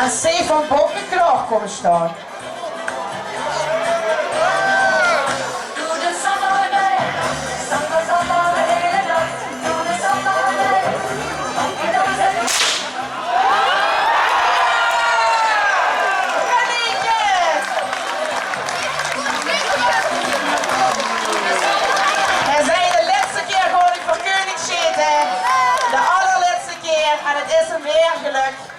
Als C van Bokkenkraag komen staan. De allerlaatste keer en het is hem weer gelukt.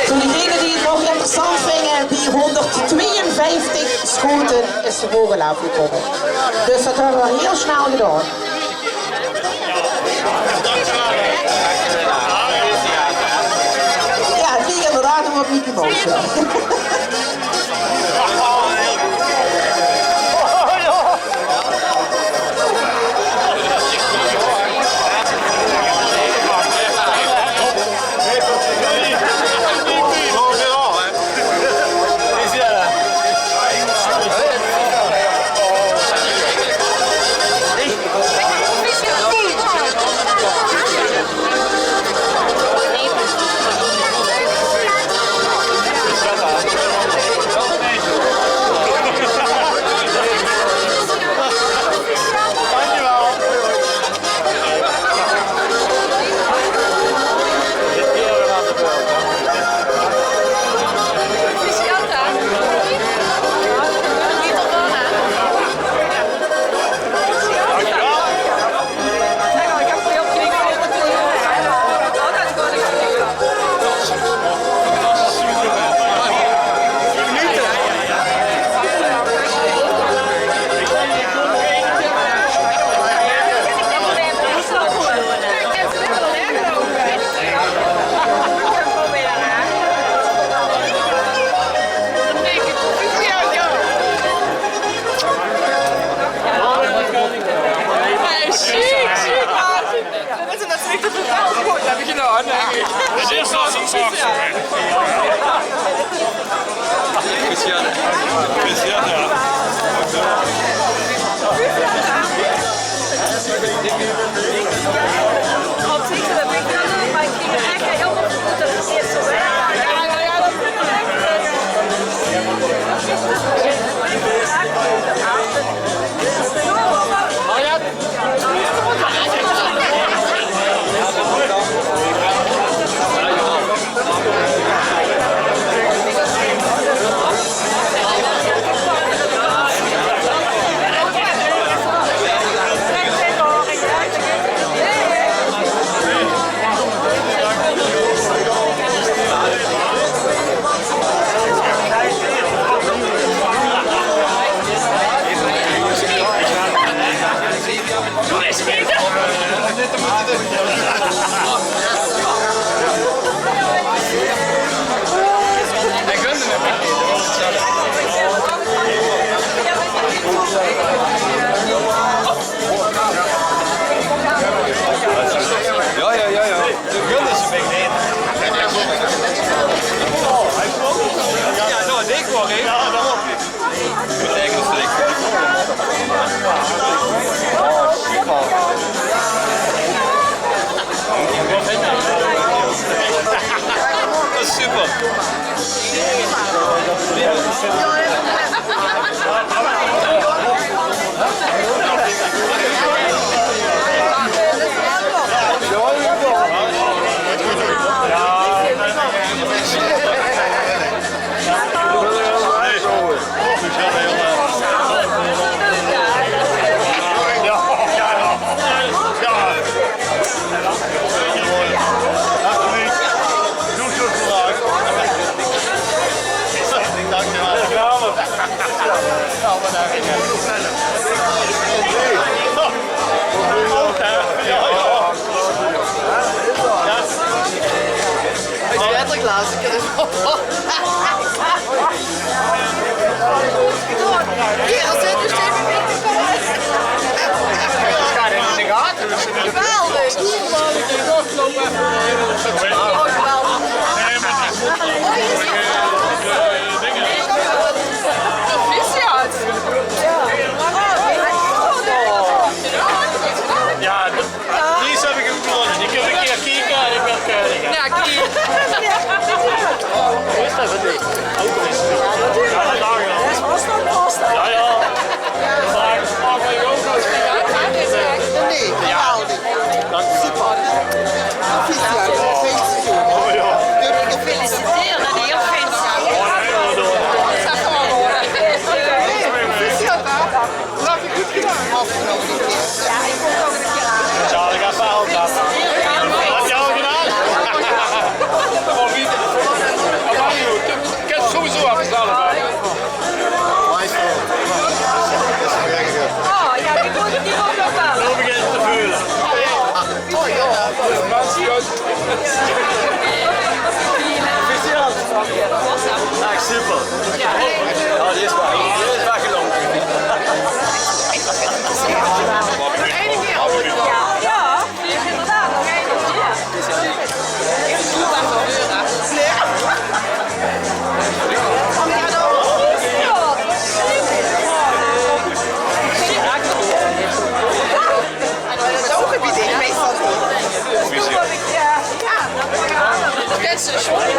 Voor diegenen die het nog interessant vinden, die 152 schoten is de vogel afgekomen. Dus dat hebben we heel snel gedaan. Ja, het ging inderdaad om wat Mickey Mouse. Ah, super. Ja, die is waar. Die is waar gelopen. Eén keer op het jaar. Ja, die is inderdaad nog één keer. Ja. Ik doe dat gebeuren. Dat is ook een beetje meestal. Mensen, sorry.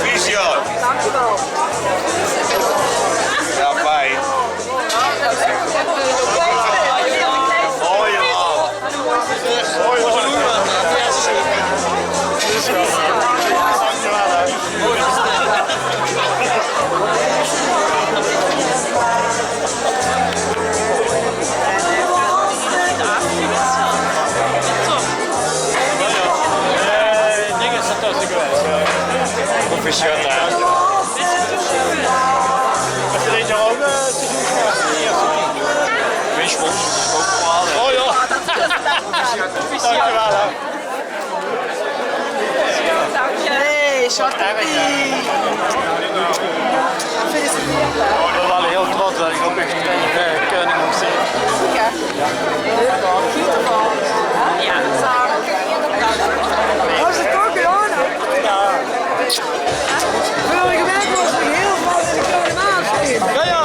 Visio. Dankjewel. Ja, fijn. Mooi man. Mooi man. Dingen zijn tussen geweest. Hoeveel shirt uit? Heb je dit jaar ook te doen gehad? Wishbons. Ook Oh ja. Dankjewel hè. Hey, Zwarte Piet. Ik ben wel heel trots dat ik ook echt een koning moest zien. Ja. Ja, samen. Dat is het ook gedaan. Ja. Vorige week was er heel veel in de Groene Maan steeds. Ja, ja.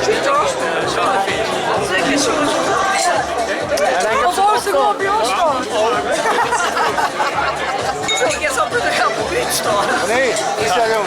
Ziet toch? Zeker zo. Als hoogste gewoon bij ons staan. Ik heb op de Gelderbuurt staan. Nee, ik zeg ook.